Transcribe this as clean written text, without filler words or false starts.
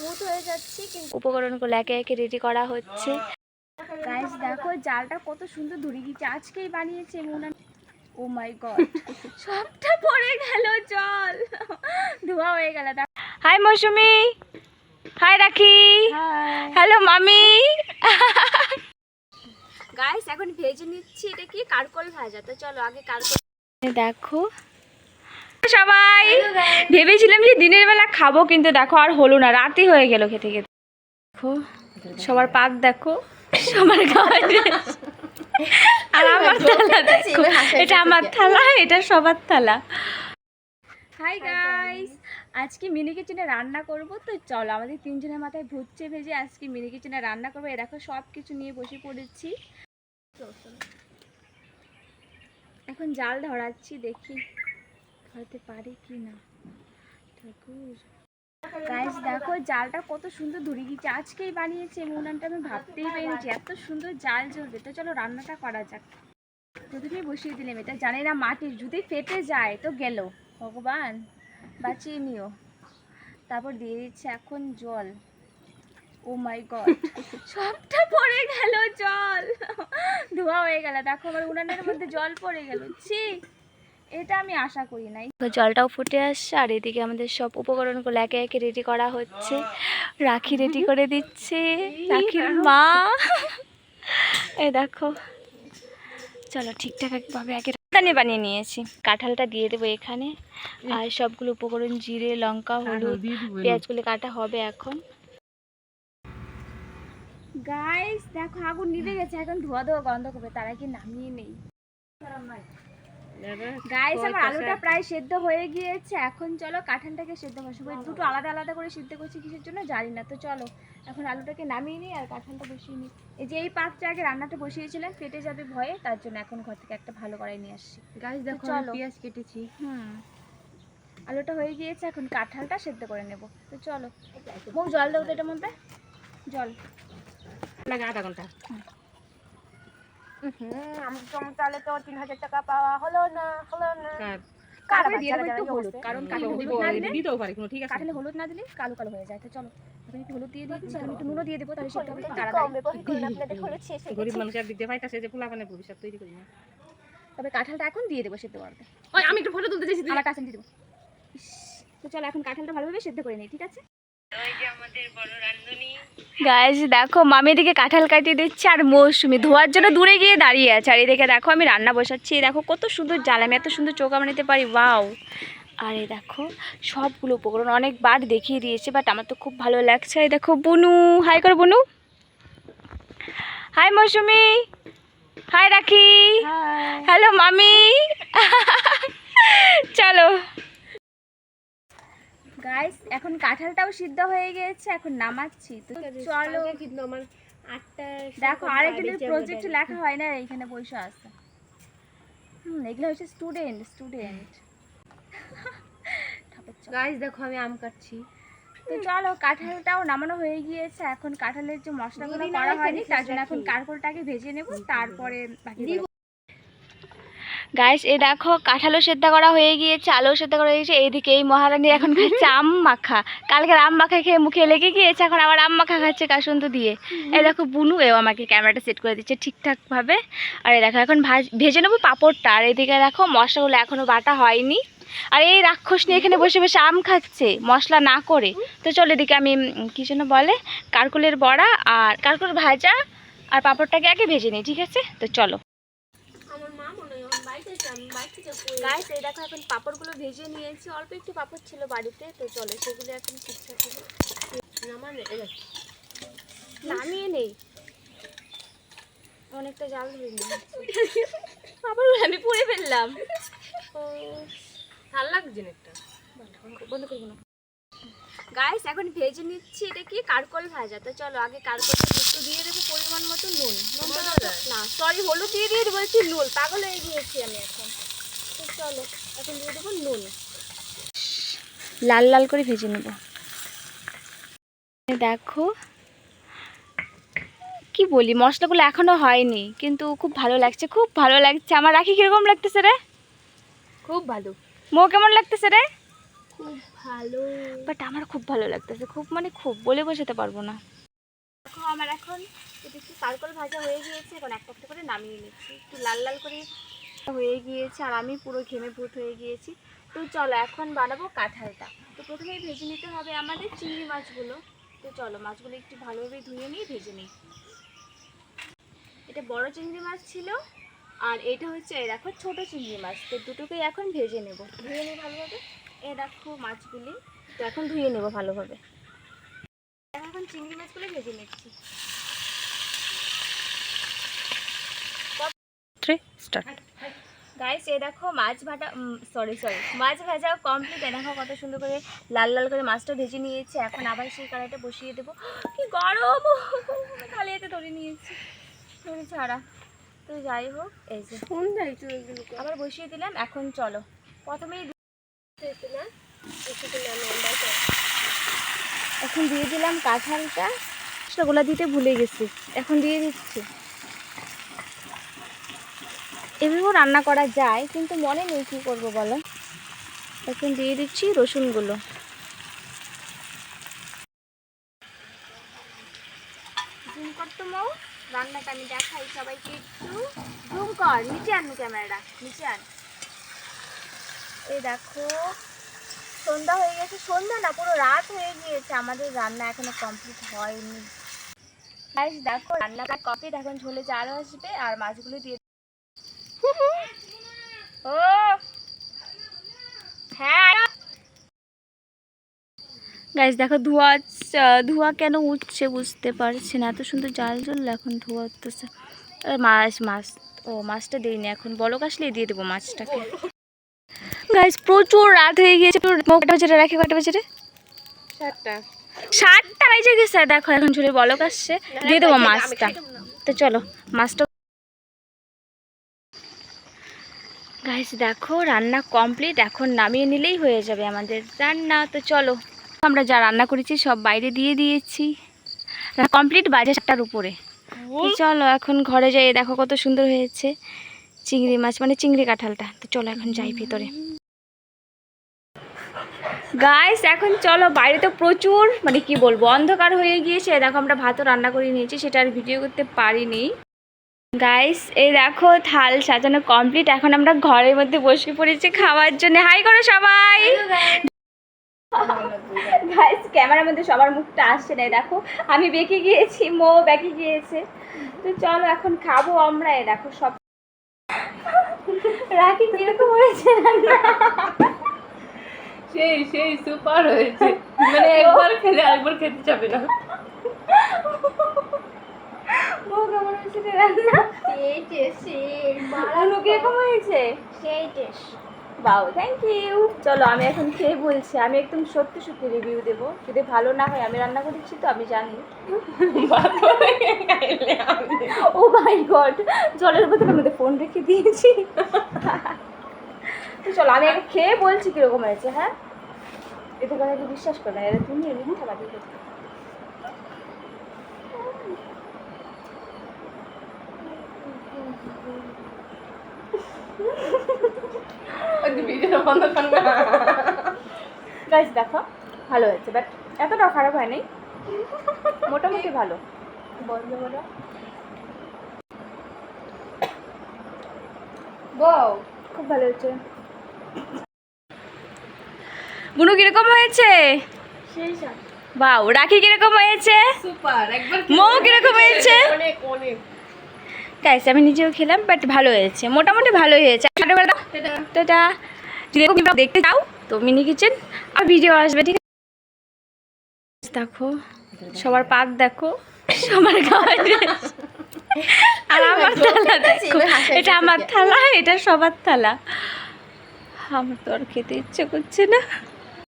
Smooth হয়ে যাচ্ছে, কিন্তু উপকরণগুলো একে একে রেডি করা হচ্ছে। গাইস দেখো জালটা কত সুন্দর ধরে গেছে, আজকেই বানিয়েছে মনে। ও মাই গড, সবটা পড়ে গেল, জল ধোয়া হয়ে গেল। হাই মৌসুমি, হাই রাখি, হ্যালো মামি। গাইস এখন ভেজে নিচ্ছি, এটা কি কারকল ভাজা। তো চলো আগে কারকল দেখো। সবাই ভেবেছিলাম যে দিনের বেলা খাবো, কিন্তু দেখো আর হলো না, রাতই হয়ে গেল খেতে খেতে। দেখো সবার পাক দেখো, সবার খাওয়া আর আমার থালা দেখো, এটা আমার থালা, এটা সবার থালা। হাই গাইস, আজকে মিনি কিচেনে রান্না করব। তো চলো, আমাদের তিনজনের মাথায় ভুচ্ছে ভেজে আজকে মিনি কিচেনে রান্না করবো। এ দেখো সব কিছু নিয়ে বসে পড়েছি, এখন জাল ধরাচ্ছি, দেখি ধরতে পারি কি না। গাইস দেখো জালটা কত সুন্দর ধরে গেছে, আজকেই বানিয়েছে উনানটা, আমি ভাবতেই পারিনি এত সুন্দর জাল জ্বলবে। তো চলো রান্নাটা করা যাক। প্রথমেই বসিয়ে দিলাম, এটা জানি না মাটির, যদি ফেটে যায় তো গেল, ভগবান বাঁচিয়ে নিও। তারপর দিয়ে দিচ্ছে এখন জল। ও মাই গড, সবটা পড়ে গেল, জল ধোয়া হয়ে গেল। দেখো আমার উনানের মধ্যে জল পড়ে গেল, ছি, এটা আমি আশা করি নাই। তো জলটাও ফুটে আসছে, আর এদিকে আমাদের সব উপকরণগুলো একে একে রেডি করা হচ্ছে। রাখি রেডি করে দিচ্ছে, রাখির মা। এই দেখো, চলো ঠিকঠাক ভাবে আগে রান্না বানিয়ে নিয়েছি। কাঁঠালটা দিয়ে দেবো এখানে, আর সবগুলো উপকরণ জিরে, লঙ্কা, হলুদ, পেঁয়াজগুলো কাটা হবে এখন। গাইস দেখো আগুন নিভে গেছে, এখন ধোয়া ধোয়া গন্ধ করবে, তারা কি নামিয়ে নেই। গাইস আমার আলুটা প্রায় সেদ্ধ হয়ে গিয়েছে, এখন চলো কাঁঠালটাকে সেদ্ধ বসাবো। দুটো আলাদা আলাদা করে সিদ্ধ করছি কিসের জন্য জানি না। তো চলো এখন আলুটাকে নামিয়ে নিই আর কাঁঠালটা বসিয়ে নিই। এই যে এই পাত্রে আগে রান্নাটা বসিয়েছিলাম, ফেটে যাবে ভয়ে, তার জন্য এখন ঘর থেকে একটা ভালো কড়াই নিয়ে আসছি। গাইস দেখো আমি পেঁয়াজ কেটেছি। আলুটা হয়ে গিয়েছে, এখন কাঁঠালটা সেদ্ধ করে নেব। তো চলো বউ জল দেবো তো এটার মধ্যে, জল লাগে আধা ঘন্টা। আমি তাহলে তো 3000 টাকা পাওয়া হলো না, কাঠে দিয়ে দেবো একটু হলুদ, কারণ কাঠে হলুদ না দিলে দিতেও পারি কোনো, ঠিক আছে, কাঠে হলুদ না দিলে কালো কালো হয়ে যায়। তো চলো এখন একটু হলুদ দিয়ে দিচ্ছি, আমি একটু নুনও দিয়ে দেবো, তাহলে সেটা হবে তাড়াতাড়ি। হলুদ শেষ হয়ে গেছে, গরিব মানুষ একদিক দিয়ে পাইতাছে যে পোলাপানের ভবিষ্যৎ তৈরি করি না। তবে কাঁঠালটা এখন দিয়ে দেবো সেদ্ধ করতে। ওই আমি একটু ফটো তুলতে চাইছি, আমার কাছে দিয়ে দেবো। তো চলো এখন কাঁঠালটা ভালোভাবে সেদ্ধ করে নিই, ঠিক আছে। গাইস দেখো মামি দিকে কাঁঠাল কাটিয়ে দিচ্ছে, আর মৌসুমি ধোয়ার জন্য দূরে গিয়ে দাঁড়িয়ে আছে। আর এদিকে দেখো আমি রান্না বসাচ্ছি, দেখো কত সুন্দর জাল, আমি এত সুন্দর চৌকা বানাতে পারি, ওয়াও। আর এই দেখো সবগুলো উপকরণ অনেকবার দেখিয়ে দিয়েছে, বাট আমার তো খুব ভালো লাগছে। এই দেখো বুনু, হাই করো বুনু, হাই মৌসুমি, হাই রাখি, হ্যালো মামি। চলো গাইস এখন কাঁঠালটাও সিদ্ধ হয়ে গিয়েছে, এখন নামাচ্ছি। তো চলো, কিন্তু আমার 8টা দেখো আরেকটা প্রজেক্ট লেখা হয় না, এইখানে বসে আছে। এগুলো হচ্ছে স্টুডেন্ট। গাইস দেখো আমি আম কাটছি। তো চলো কাঁঠালটাও নামানো হয়ে গিয়েছে, এখন কাঁঠালের যে মশলাগুলো করা হয়নি তার জন্য এখন কারকলটাকে ভেজে নেব, তারপরে বাকি। গাইস এই দেখো কাঁঠালও সেদ্ধ করা হয়ে গিয়েছে, আলুও সেদ্ধ করা হয়ে গিয়েছে। এইদিকে এই মহারানী এখন খাচ্ছে আম মাখা, কালকের আম মাখা খেয়ে মুখে লেগে গিয়েছে, এখন আবার আম মাখা খাচ্ছে কাসুন্দ দিয়ে। এই দেখো বুনু এও আমাকে ক্যামেরাটা সেট করে দিচ্ছে ঠিকঠাকভাবে। আর এই দেখো এখন ভেজে নেবো পাঁপড়টা। আর এদিকে দেখো মশলাগুলো এখনও বাটা হয়নি, আর এই রাক্ষস নিয়ে এখানে বসে বসে আম খাচ্ছে মশলা না করে। তো চলো এদিকে আমি কী যেন বলে কারকুলের বড়া আর কারকুল ভাজা আর পাঁপড়টাকে আগে ভেজে নিই, ঠিক আছে। তো চলো গাইস এই দেখো এখন পাঁপড়গুলো ভেজে নিয়েছি, অল্প একটু পাঁপড় ছিল বাড়িতে। তো চলো সেগুলো এখন ঠিকঠাক হবে, নামিয়ে নেই, অনেকটা জাল ধরে নিয়ে পাঁপড়গুলো আমি পুড়ে ফেললাম। ও ভাল লাগছে না, একটা বন্ধ করবো না। গাইস এখন ভেজে নিচ্ছি, এটা কি কারকল ভাজা। তো চলো আগে কারকলটা একটু দিয়ে দেবো পরিমাণ মতো নুন, না সরি হলুদ দিয়ে দিয়ে বলছি, নুন পাগল হয়ে গিয়েছি আমি এখন। তো চলো এখন দিয়ে দেবো নুন, লাল লাল করে ভেজে নেব। দেখো কি বলি মশলাগুলো এখনো হয়নি, কিন্তু খুব ভালো লাগছে, খুব ভালো লাগছে। আমার রাখি কিরকম লাগতেছে রে? খুব ভালো। মো কেমন লাগতেছে রে? খুব ভালো, বাট আমার খুব ভালো লাগতেছে, খুব মানে খুব বলে বোঝাতে পারবো না। দেখো আমার এখন এটা একটু সার্কল ভাজা হয়ে গিয়েছে, এখন একটা একটা করে নামিয়ে নিচ্ছি, একটু লাল লাল করে হয়ে গিয়েছে আর আমি পুরো ঘেমে ভূত হয়ে গিয়েছি। তো চলো এখন বানাবো কাঁঠালটা। তো প্রথমেই ভেজে নিতে হবে আমাদের চিংড়ি মাছগুলো। তো চলো মাছগুলো একটু ভালোভাবে ধুয়ে নিয়ে ভেজে নিই। এটা বড় চিংড়ি মাছ ছিল আর এটা হচ্ছে এই দেখো ছোট চিংড়ি মাছ। তো দুটোকেই এখন ভেজে নেব, ধুয়ে নিই ভালোভাবে। এই দেখো মাছগুলি তো এখন ধুয়ে নেব ভালোভাবে। এখন চিংড়ি মাছগুলো ভেজে নিচ্ছি। গাইস এই দেখো মাছ ভাজা কমপ্লিট। দেখো কত সুন্দর করে লাল লাল করে মাছটা ভেজে নিয়েছি। এখন আবার সেই কড়াইটা বসিয়ে দেবো। কি গরম, খালি হাতে ধরে নিয়েছি, ধরে ছাড়া। তো যাই হোক, এই যে আবার বসিয়ে দিলাম। এখন চলো প্রথমেই এখন দিয়ে দিলাম কাঁঠালটা, সেগুলো দিতে ভুলে গেছি, এখন দিয়ে দিচ্ছি। এভাবেও রান্না করা যায় কিন্তু মনে নেই কী করবো বলো। এখন দিয়ে দিচ্ছি রসুনগুলো। জুম করতো মৌ, রান্নাটা আমি দেখাই সবাইকে, একটু জুম কর, নিচে আন ক্যামেরাটা, নিচে আন। এই দেখো সন্ধ্যা হয়ে গেছে, সন্ধ্যা না পুরো রাত হয়ে গিয়েছে, আমাদের রান্না এখনো কমপ্লিট হয়নি। গাইস দেখো রান্নাটা কমপ্লিট, এখন ঝোলে চাল আসবে আর মাছগুলো দিয়ে ও হ্যাঁ গাইস দেখো ধোঁয়া কেন উঠছে বুঝতে পারছি না, এত সুন্দর জাল জ্বললো এখন ধোঁয়া উঠতেছে। মাছটা দিইনি, এখন বলক আসলেই দিয়ে দেবো মাছটাকে। গাইস প্রচুর রাত হয়ে গিয়েছে, কটা বাজে রাখি, কটা বাজে রে? 7টা বেজে গেছে। দেখো এখন ঝুলে বলক আসছে, দিয়ে দেবো মাছটা। তো চলো মাছটা। গাইস দেখো রান্না কমপ্লিট, এখন নামিয়ে নিলেই হয়ে যাবে আমাদের রান্না। তো চলো আমরা যা রান্না করেছি সব বাইরে দিয়ে দিয়েছি, কমপ্লিট বাজে 7টার উপরে। তো চলো এখন ঘরে যাই। দেখো কত সুন্দর হয়েছে চিংড়ি মাছ, মানে চিংড়ি কাঁঠালটা। তো চলো এখন যাই ভিতরে। গাইস এখন চলো, বাইরে তো প্রচুর মানে কি বলবো অন্ধকার হয়ে গিয়েছে। দেখো আমরা ভাতও রান্না করে নিয়েছি, সেটা আর ভিডিও করতে পারিনি। গাইস এই দেখো থাল সাজানো কমপ্লিট, এখন আমরা ঘরের মধ্যে বসে পড়েছি খাওয়ার জন্য। হাই করো সবাই। গাইস ক্যামেরার মধ্যে সবার মুখটা আসছে না, দেখো আমি বেঁকে গিয়েছি, মো বেঁকে গিয়েছে। তো চলো এখন খাবো আমরা। এই দেখো সব রাখি কিরকম হয়েছে রান্না, সেই সুপার হয়েছে, মানে একবার খেলে আরেকবার খেতে যাবে না। মো কেমন হয়েছে রে রান্না? সেই টেস্ট, বাড়ানো কিরকম হয়েছে? সেই টেস্ট। Wow, thank you. চলো আমি এখন খেয়ে বলছি, আমি একদম সত্যি সত্যি রিভিউ দেবো, যদি ভালো না হয় আমি রান্না করেছি তো আমি জানি। ও মাই গড, জলের বোতলের মধ্যে ফোন রেখে দিয়েছি। তো চলো আমি এখন খেয়ে বলছি কিরকম হয়েছে। হ্যাঁ এতে কথা কি বিশ্বাস করো না, এটা তুমি মিথ্যা বাদী করছো। গাইস দেখো ভালো হয়েছে, বাট এতটা খারাপ হয়নি, মোটামুটি ভালো। খুব ভালো হয়েছে। বুনু কিরকম হয়েছে? বাও। রাখি কিরকম হয়েছে? সুপার। একবার মৌ কিরকম হয়েছে? অনেক অনেক গাইস আমি নিজেও খেলাম, বাট ভালো হয়েছে, মোটামুটি ভালোই হয়েছে। তো এটা যদি দেখতে চাও তো মিনি কিচেন আর ভিডিও আসবে, ঠিক আছে? দেখো সবার পাত, দেখো সবার খাওয়া। আর আমার থালা দেখো, এটা আমার থালা, এটা সবার থালা। আমার তো আর খেতে ইচ্ছে করছে না।